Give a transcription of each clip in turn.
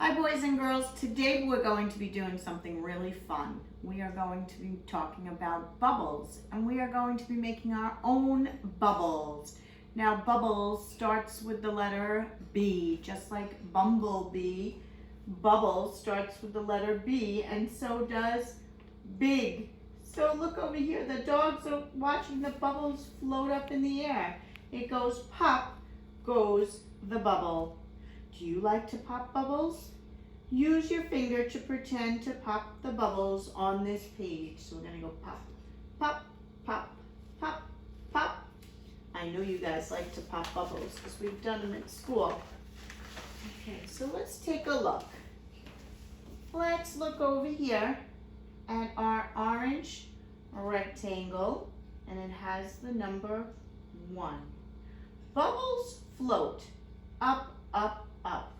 Hi boys and girls, today we're going to be doing something really fun. We are going to be talking about bubbles and we are going to be making our own bubbles. Now bubbles starts with the letter B, just like bumblebee. Bubble starts with the letter B and so does big. So look over here, the dogs are watching the bubbles float up in the air. It goes pop, goes the bubble. Do you like to pop bubbles? Use your finger to pretend to pop the bubbles on this page. So we're gonna go pop, pop, pop, pop, pop. I know you guys like to pop bubbles because we've done them at school. Okay, so let's take a look. Let's look over here at our orange rectangle and it has the number 1. Bubbles float up, up, up.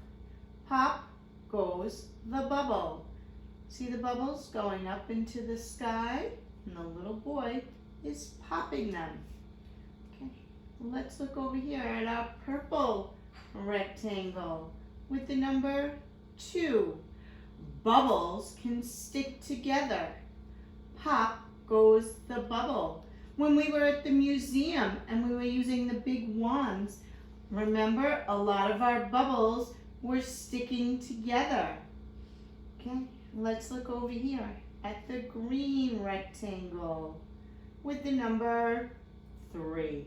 Pop goes the bubble. See the bubbles going up into the sky? And the little boy is popping them. Okay, let's look over here at our purple rectangle with the number 2. Bubbles can stick together. Pop goes the bubble. When we were at the museum and we were using the big wands, remember a lot of our bubbles were sticking together. Okay, let's look over here at the green rectangle with the number 3.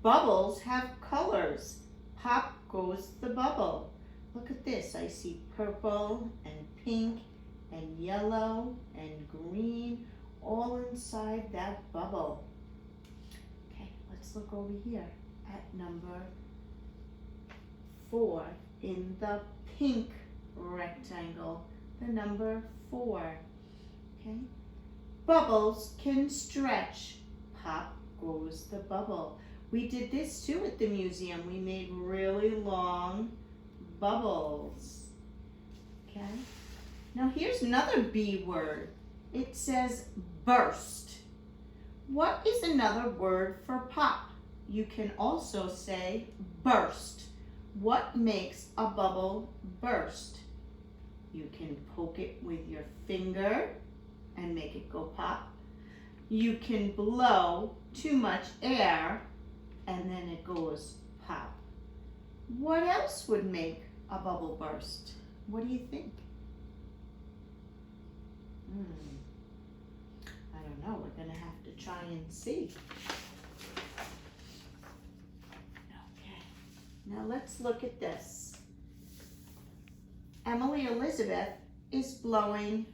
Bubbles have colors. Pop goes the bubble. Look at this, I see purple and pink and yellow and green all inside that bubble. Okay, let's look over here at number 4 in the pink rectangle, the number 4. Okay, bubbles can stretch. Pop goes the bubble. We did this too at the museum. We made really long bubbles. Okay, now here's another B word. It says burst. What is another word for pop? You can also say burst. What makes a bubble burst? You can poke it with your finger and make it go pop. You can blow too much air and then it goes pop. What else would make a bubble burst? What do you think? I don't know. We're going to have to try and see. Okay. Now let's look at this. Emily Elizabeth is blowing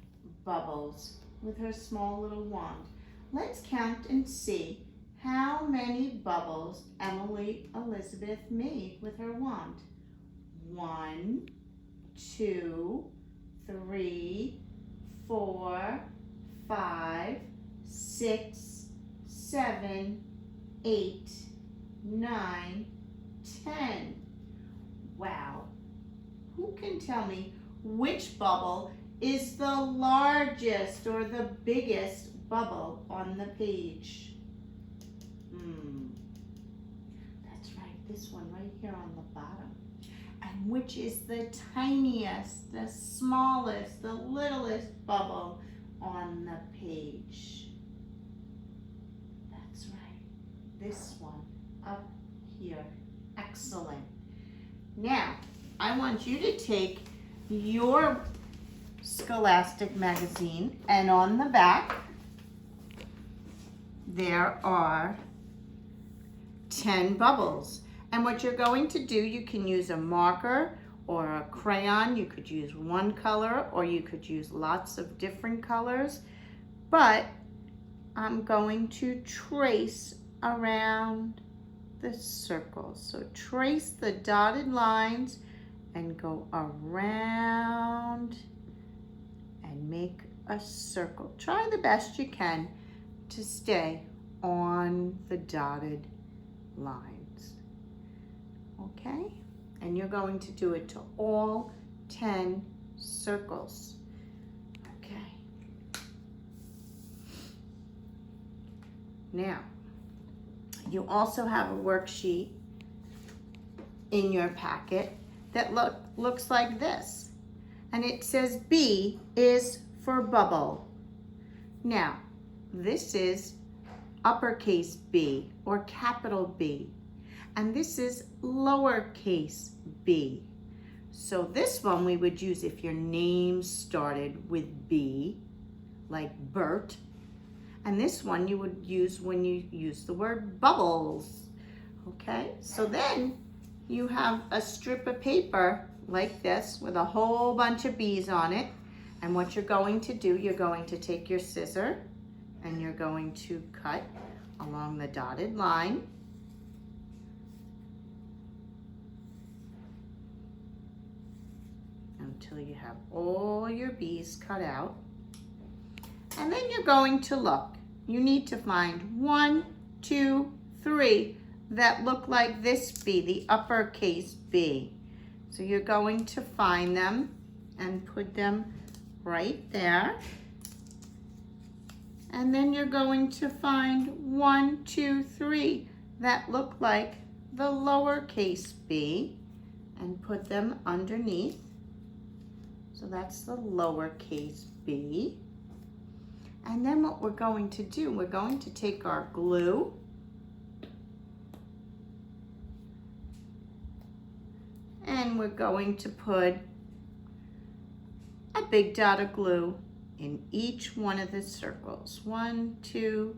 bubbles with her small little wand. Let's count and see how many bubbles Emily Elizabeth made with her wand. 1, 2, 3, 4, 5, 6, 7, 8, 9, 10. Wow. Who can tell me which bubble is the largest or the biggest bubble on the page? That's right, this one right here on the bottom. And which is the tiniest, the smallest, the littlest bubble on the page? That's right, this one up here. Excellent. Now, I want you to take your Scholastic magazine and on the back there are 10 bubbles. And what you're going to do, you can use a marker or a crayon. You could use one color or you could use lots of different colors. But I'm going to trace around the circles. So trace the dotted lines and go around and make a circle. Try the best you can to stay on the dotted lines. Okay? And you're going to do it to all 10 circles. Okay. Now, you also have a worksheet in your packet that looks like this. and it says B is for bubble. Now, this is uppercase B or capital B, and this is lowercase b. So this one we would use if your name started with B, like Bert. And this one you would use when you use the word bubbles. Okay, so then you have a strip of paper like this with a whole bunch of B's on it. And what you're going to do, you're going to take your scissor and you're going to cut along the dotted line. Until you have all your B's cut out. And then you're going to look. You need to find 1, 2, 3 that look like this B, the uppercase B. So you're going to find them and put them right there. And then you're going to find 1, 2, 3 that look like the lowercase b and put them underneath. So that's the lowercase b. And then what we're going to do, we're going to take our glue and we're going to put a big dot of glue in each one of the circles. 1, 2,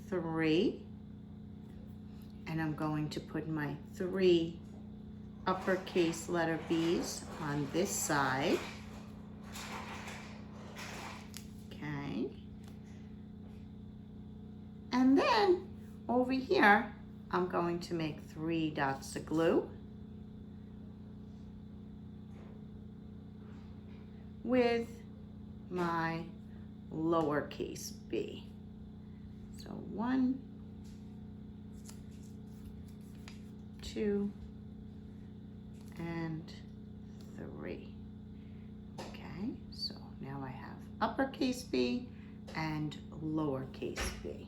3. And I'm going to put my 3 uppercase letter B's on this side. Okay. And then over here, I'm going to make 3 dots of glue with my lowercase b. So 1, 2, and 3. Okay, so now I have uppercase b and lowercase b.